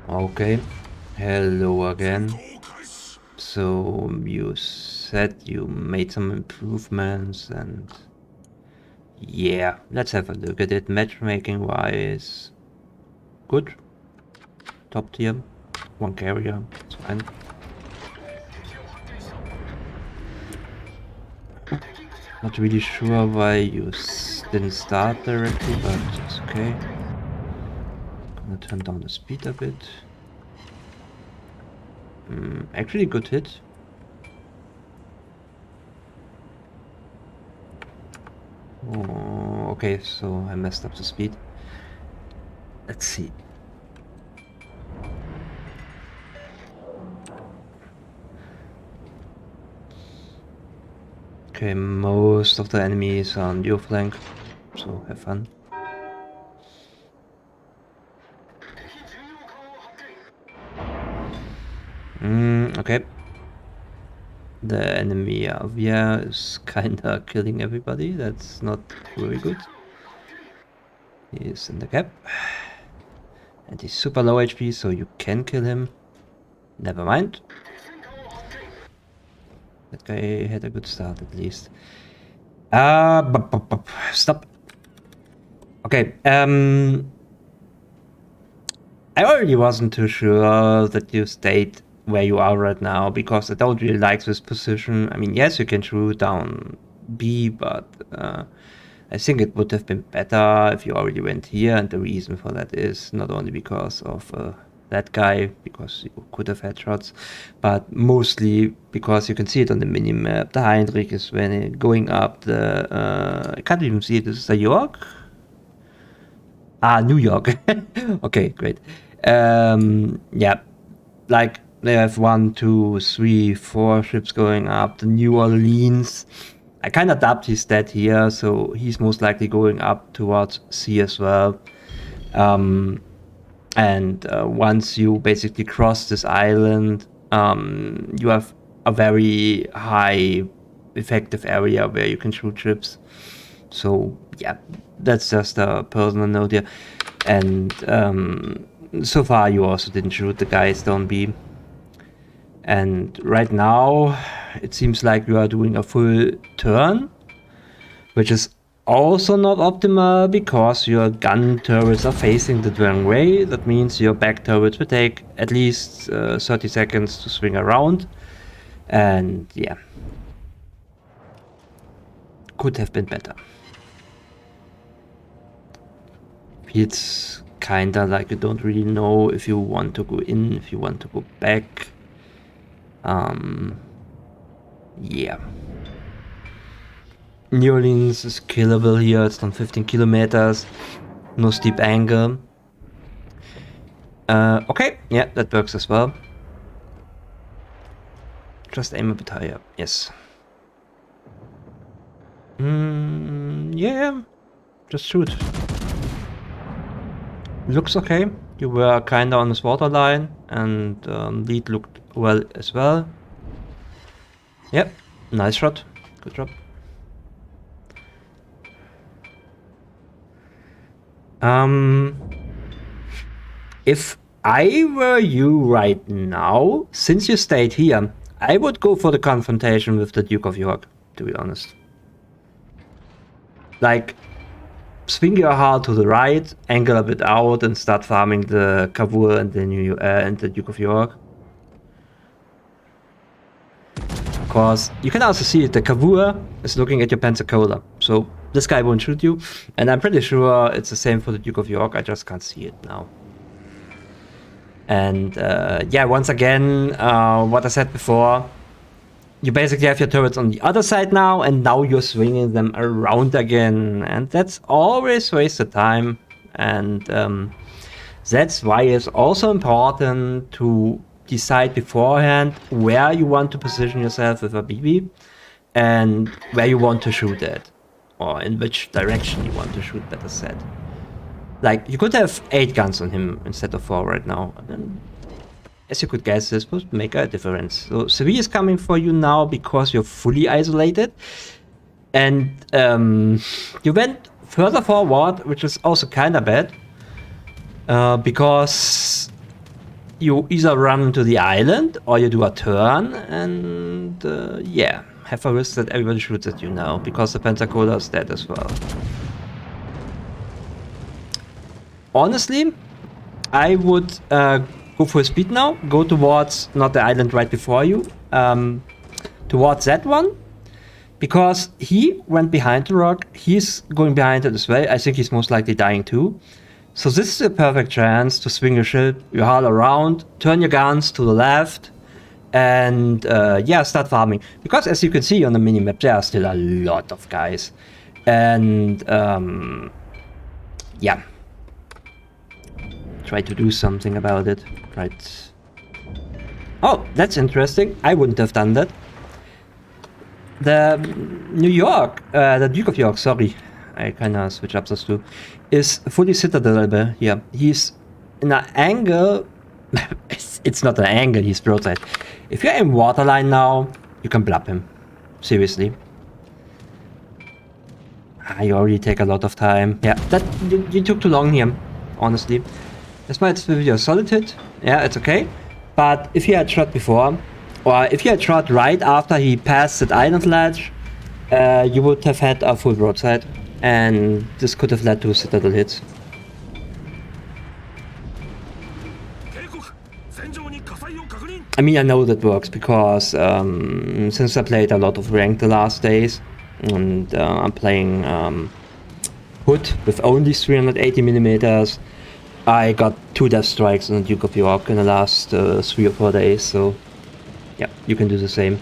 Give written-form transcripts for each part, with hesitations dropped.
Okay, hello again. So you said you made some improvements and yeah, let's have a look at it. Matchmaking wise, good, top tier, one carrier, it's fine. Not really sure why you didn't start directly, but it's okay. Gonna turn down the speed a bit. Actually good hit. Oh, okay, so I messed up the speed. Let's see. Okay, most of the enemies are on your flank, so have fun. Okay. The enemy Avia is kinda killing everybody. That's not very good. He's in the gap. And he's super low HP, so you can kill him. Never mind. That guy had a good start at least. Stop. Okay, I already wasn't too sure that you stayed where you are right now, because I don't really like this position. I mean, yes, you can shoot down B, but I think it would have been better if you already went here, and the reason for that is not only because of that guy, because you could have had shots, but mostly because you can see it on the minimap. The Heinrich is when going up the, I can't even see it, is this the York? Ah, New York. Okay, great. Yeah, like they have 1, 2, 3, 4 ships going up. The New Orleans. I kind of doubt he's dead here, so he's most likely going up towards C as well. And once you basically cross this island, you have a very high effective area where you can shoot ships. So yeah, that's just a personal note here. And so far you also didn't shoot the guys down B. And right now it seems like you are doing a full turn, which is also not optimal because your gun turrets are facing the wrong way. That means your back turrets will take at least 30 seconds to swing around. And yeah, could have been better. Feels kinda like you don't really know if you want to go in, if you want to go back. Yeah. New Orleans is killable here, it's on 15 kilometers, no steep angle. Okay, yeah, that works as well. Just aim a bit higher, yes. Yeah, just shoot. Looks okay. You were kinda on this water line, and lead looked well as well. Yep, nice shot, good job. If I were you right now, since you stayed here, I would go for the confrontation with the Duke of York, to be honest. Like, swing your heart to the right, angle a bit out, and start farming the Cavour and the Duke of York. Of course, you can also see it, the Cavour is looking at your Pensacola, so this guy won't shoot you, and I'm pretty sure it's the same for the Duke of York, I just can't see it now. And yeah, once again, what I said before, you basically have your turrets on the other side now, and now you're swinging them around again, and that's always wasted time. And that's why it's also important to decide beforehand where you want to position yourself with a BB and where you want to shoot at, or in which direction you want to shoot, better said. Like, you could have 8 guns on him instead of 4 right now, and then, as you could guess, this would make a difference. So Seville is coming for you now because you're fully isolated, and you went further forward, which is also kind of bad, because you either run to the island or you do a turn, and yeah, have a risk that everybody shoots at you now, because the Pensacola is dead as well. Honestly, I would go for speed now, go towards, not the island right before you, towards that one, because he went behind the rock, he's going behind it as well. I think he's most likely dying too. So this is a perfect chance to swing your ship, you haul around, turn your guns to the left, and yeah, start farming. Because as you can see on the minimap, there are still a lot of guys. And yeah. Try to do something about it. Right. Oh, that's interesting. I wouldn't have done that. The the Duke of York, sorry. I kinda switch up those two. Is fully citadel here. He's in an angle. It's not an angle, he's broadside. If you're in waterline now, you can blab him. Seriously. You already take a lot of time. Yeah, that you took too long here, honestly. This might be a solid hit. Yeah, it's okay. But if he had shot before, or if he had shot right after he passed that island ledge, you would have had a full broadside. And this could have led to citadel hits. I mean, I know that works because since I played a lot of ranked the last days, and I'm playing Hood with only 380 millimeters, I got 2 death strikes on the Duke of York in the last 3 or 4 days, so yeah, you can do the same.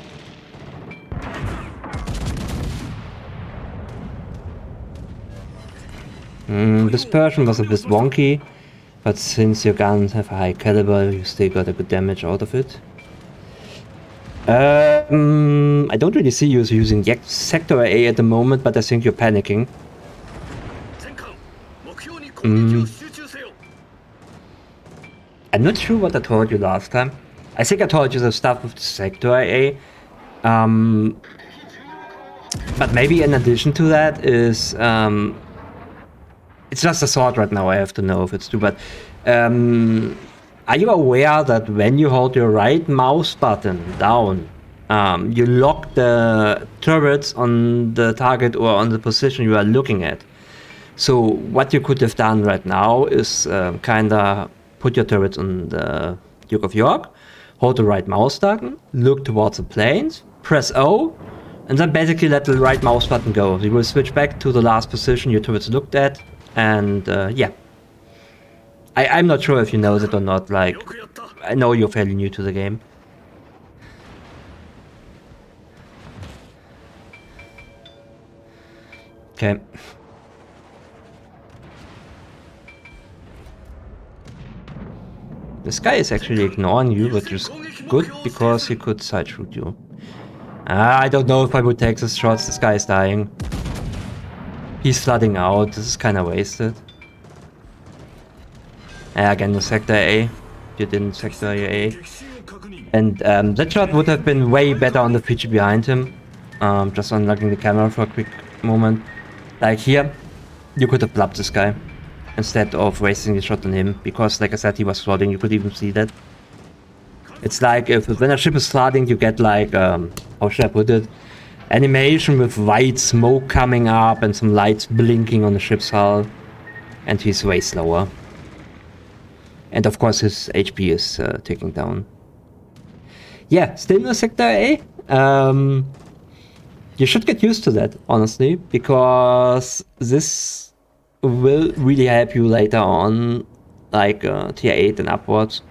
Dispersion was a bit wonky, but since your guns have a high caliber, you still got a good damage out of it. I don't really see you using Sector A at the moment, but I think you're panicking. I'm not sure what I told you last time. I think I told you the stuff with Sector A. But maybe in addition to that is... it's just a thought right now, I have to know if it's true, but... are you aware that when you hold your right mouse button down, you lock the turrets on the target or on the position you are looking at? So what you could have done right now is kinda put your turrets on the Duke of York, hold the right mouse button, look towards the planes, press O, and then basically let the right mouse button go. You will switch back to the last position your turrets looked at, and yeah. I'm not sure if you know that or not, like, I know you're fairly new to the game. Okay. This guy is actually ignoring you, which is good, because he could side shoot you. I don't know if I would take these shots, this guy is dying. He's flooding out, this is kinda wasted. Again, the Sector A. You didn't Sector A. And that shot would have been way better on the feature behind him. Just unlocking the camera for a quick moment. Like here, you could have blabbed this guy instead of wasting the shot on him. Because, like I said, he was flooding, you could even see that. It's like when a ship is flooding, you get like, how should I put it? Animation with white smoke coming up and some lights blinking on the ship's hull. And he's way slower. And of course his HP is ticking down. Yeah, still no Sector A. You should get used to that, honestly, because this will really help you later on, like tier 8 and upwards,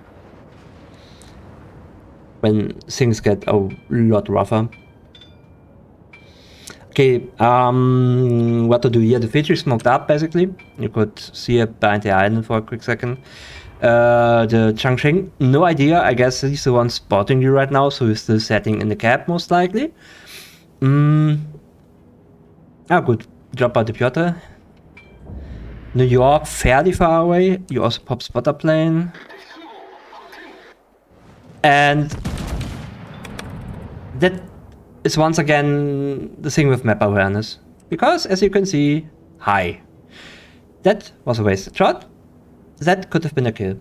when things get a lot rougher. Okay, what to do here? The feature is smoked up, basically. You could see it behind the island for a quick second. The Changsheng, no idea. I guess he's the one spotting you right now, so he's still setting in the cap, most likely. Ah, good. Job by the Piotr. New York, fairly far away. You also pop spotter plane. And that is once again the thing with map awareness. Because, as you can see, high. That was a wasted shot. That could have been a kill.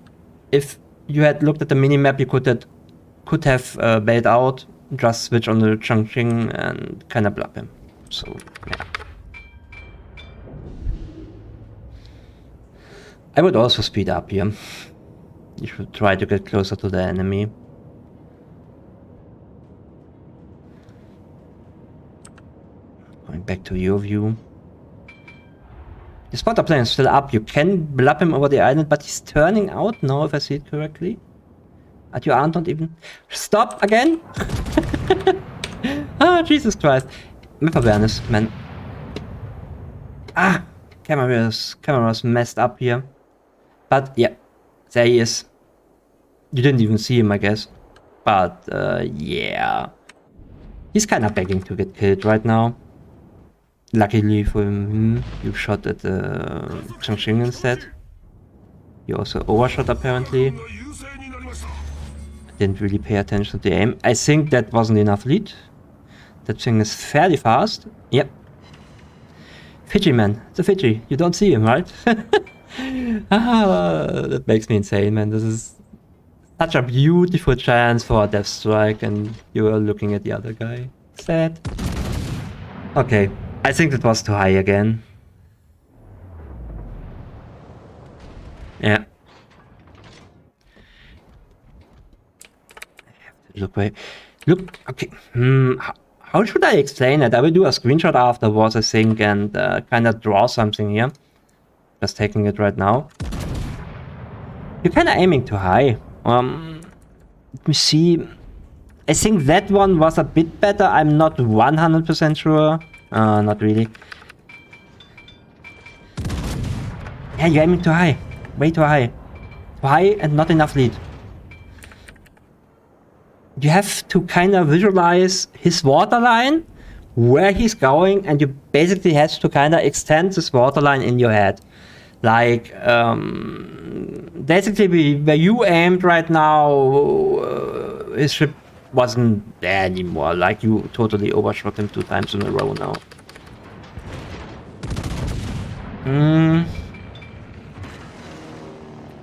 If you had looked at the minimap, you could have bailed out, just switch on the Chongqing and kind of blub him. So, yeah. I would also speed up here. You should try to get closer to the enemy. Going back to your view. The spotter plane is still up. You can blub him over the island, but he's turning out now, if I see it correctly. But you aren't not even... Stop again! Ah, Jesus Christ. Map awareness, man. Ah! Camera was messed up here. But yeah, there he is. You didn't even see him, I guess. But yeah. He's kind of begging to get killed right now. Luckily for him, you shot at Chongqing instead. You also overshot apparently. Didn't really pay attention to the aim. I think that wasn't enough lead. That thing is fairly fast. Yep. Fiji man, it's a Fiji. You don't see him, right? That makes me insane, man. This is such a beautiful chance for a death strike, and you are looking at the other guy. Sad. Okay, I think that was too high again. Yeah. Look, wait. Look, okay. How should I explain it? I will do a screenshot afterwards, I think, and kind of draw something here. Just taking it right now. You're kind of aiming too high. Let me see. I think that one was a bit better. I'm not 100% sure. Not really. Yeah, you're aiming too high. Way too high. Too high and not enough lead. You have to kind of visualize his waterline, where he's going, and you basically have to kind of extend this waterline in your head. Like, basically where you aimed right now, his ship wasn't there anymore. Like, you totally overshot him 2 times in a row now.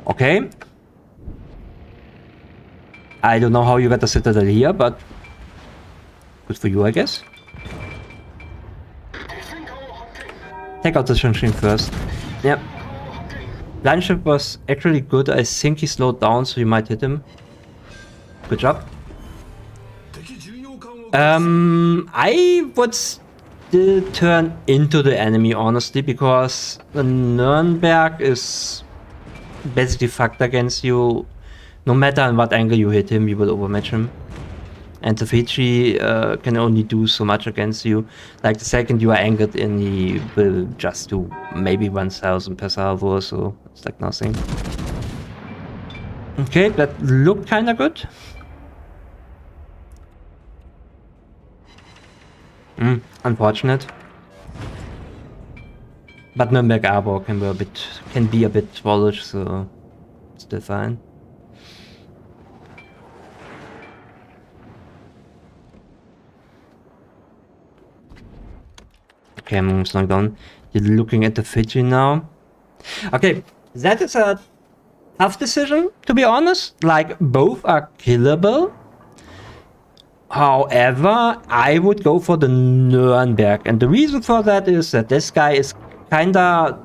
Okay. I don't know how you got the Citadel here, but good for you, I guess. Take out the Chongqing first. Yep. Line ship was actually good. I think he slowed down, so you might hit him. Good job. I would still turn into the enemy, honestly, because the Nürnberg is basically fucked against you. No matter in what angle you hit him, you will overmatch him. And the Fiji can only do so much against you. Like, the second you are angered in, he will just do maybe 1000 per salvo, so it's like nothing. Okay, that looked kinda good. Unfortunate. But Nürnberg Arbor can be a bit swallowish, so still fine. Okay, I'm slowing down. You're looking at the Fiji now. Okay, that is a tough decision, to be honest. Like, both are killable. However, I would go for the Nürnberg. And the reason for that is that this guy is kinda...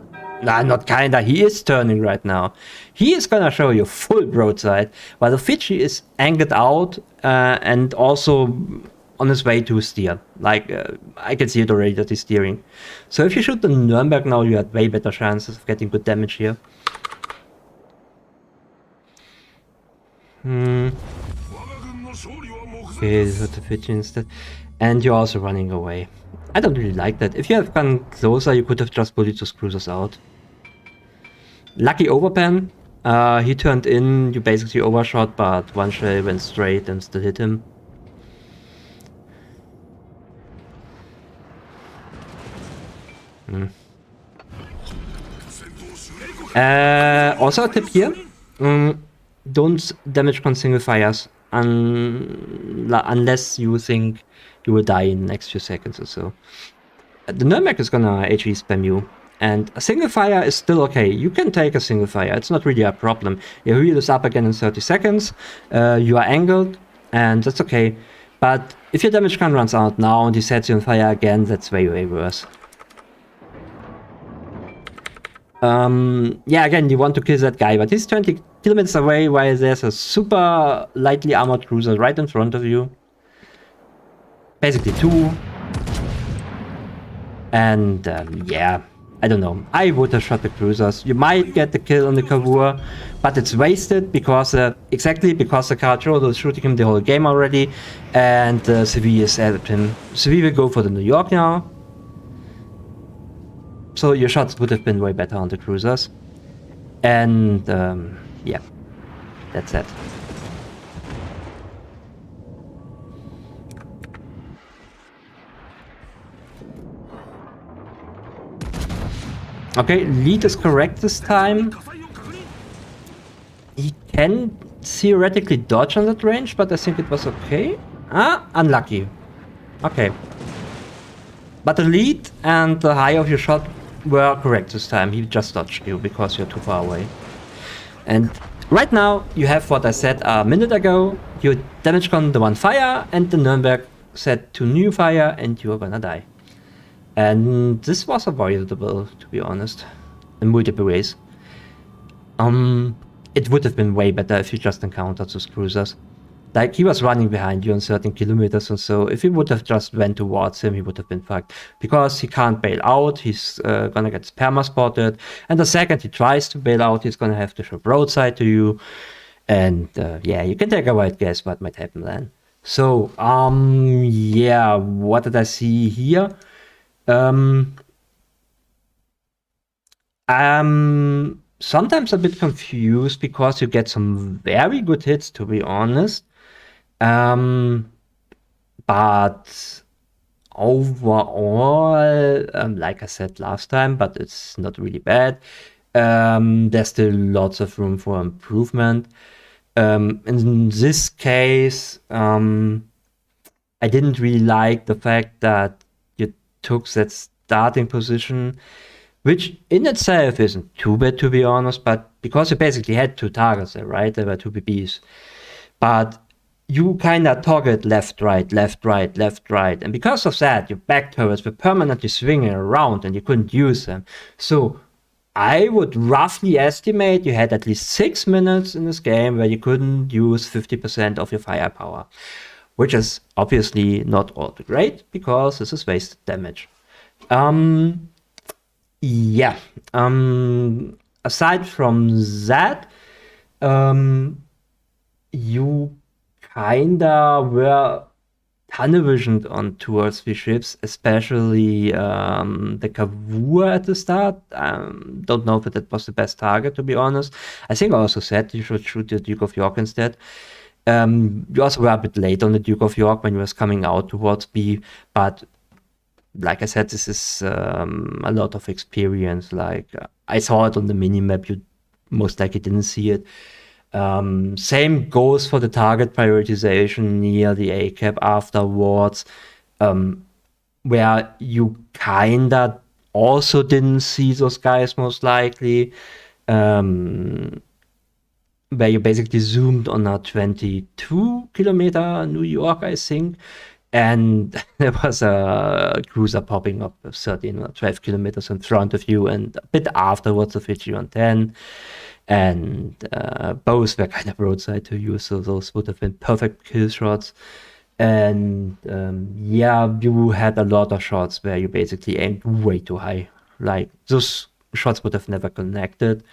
Nah, not kinda. He is turning right now. He is gonna show you full broadside. While the Fiji is anchored out and also on his way to steer. Like, I can see it already that he's steering. So if you shoot the Nürnberg now, you have way better chances of getting good damage here. Okay, this is the Fiji instead. And you're also running away. I don't really like that. If you have gone closer, you could have just bullied those cruisers out. Lucky overpan. He turned in, you basically overshot, but one shell went straight and still hit him. Also a tip here, don't damage con single fires unless you think you will die in the next few seconds or so. The Nürnberg is gonna HE spam you, And a single fire is still okay. You can take a single fire. It's not really a problem. Your wheel is up again in 30 seconds. You are angled, and that's okay. But if your damage gun runs out now and he sets you on fire again, that's way, way worse. Yeah, again, you want to kill that guy, but he's 20 kilometers away while there's a super lightly armored cruiser right in front of you. Basically two. And yeah, I don't know. I would have shot the cruisers. You might get the kill on the Cavour, but it's wasted because exactly because the Caracholo is shooting him the whole game already, and Sevi is at him. Sevi will go for the New York now. So your shots would have been way better on the cruisers. And yeah, that's it. Okay, lead is correct this time. He can theoretically dodge on that range, but I think it was okay. Ah, unlucky. Okay. But the lead and the high of your shot were correct this time. He just dodged you because you're too far away. And right now, you have what I said a minute ago. Your damage gun the one fire, and the Nürnberg set two new fire, and you're gonna die. And this was avoidable, to be honest, in multiple ways. It would have been way better if you just encountered those cruisers. Like, he was running behind you on 13 kilometers or so. If he would have just went towards him, he would have been fucked. Because he can't bail out, he's gonna get perma-spotted. And the second he tries to bail out, he's gonna have to show broadside to you. And yeah, you can take a wild guess what might happen then. So, yeah, what did I see here? I'm sometimes a bit confused because you get some very good hits, to be honest. But overall, like I said last time, but it's not really bad. There's still lots of room for improvement. In this case, I didn't really like the fact that you took that starting position, which in itself isn't too bad, to be honest, but because you basically had two targets there, right? There were two BBs. But you kind of target left, right, left, right, left, right. And because of that, your back turrets were permanently swinging around and you couldn't use them. So I would roughly estimate you had at least 6 minutes in this game where you couldn't use 50% of your firepower, which is obviously not all too great because this is wasted damage. Yeah. Aside from that, you kinda were tunnel visioned on 2 or 3 ships, especially the Cavour at the start. Don't know if that was the best target, to be honest. I think I also said you should shoot the Duke of York instead. You also were a bit late on the Duke of York when you was coming out towards B, but like I said, this is a lot of experience. Like I saw it on the minimap, you most likely didn't see it. Same goes for the target prioritization near the A-cap afterwards, where you kinda also didn't see those guys most likely, where you basically zoomed on a 22 kilometer New York, I think, and there was a cruiser popping up 13 or 12 kilometers in front of you, and a bit afterwards of which you on 10. And both were kind of broadside to you, so those would have been perfect kill shots. And yeah, you had a lot of shots where you basically aimed way too high. Like, those shots would have never connected.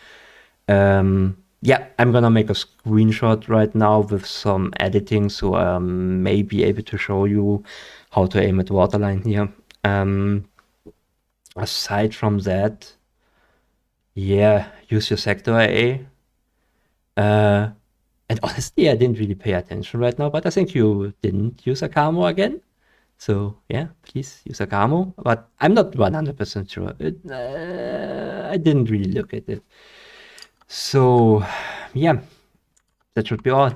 Yeah, I'm gonna make a screenshot right now with some editing, so I may be able to show you how to aim at waterline here. Aside from that, yeah, use your sector AA. And honestly, I didn't really pay attention right now, but I think you didn't use a camo again. So yeah, please use a camo, but I'm not 100% sure. I didn't really look at it. So yeah, that should be all.